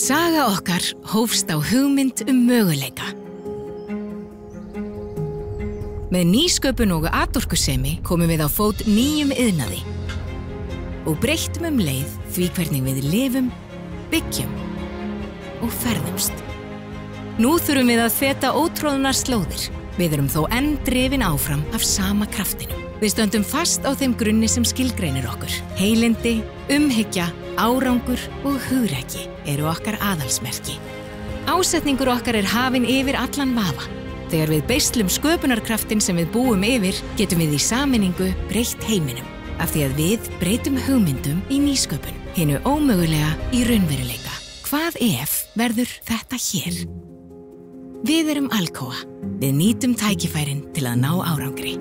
Saga okkar hófst á hugmynd möguleika. Með nýsköpun og atorkusemi komum við á fót nýjum iðnaði og breyttum leið því hvernig við lifum, byggjum og ferðumst. Nú þurfum við að feta ótroðnar slóðir. Við erum þó enn drifin áfram af sama kraftinu. Við stöndum fast á þeim grunni sem skilgreinir okkur. Heilindi, umhyggja, árangur og hugrekki eru okkar aðalsmerki. Ásetningur okkar er hafinn yfir allan vafa. Þegar við beislum sköpunarkraftin sem við búum yfir, getum við í sameiningu breytt heiminum. Af því að við breytum hugmyndum í nýsköpun, hinu ómögulega í raunveruleika. Hvað ef verður þetta hér? Við erum Alcoa. Við nýtum tækifærin til að ná árangri.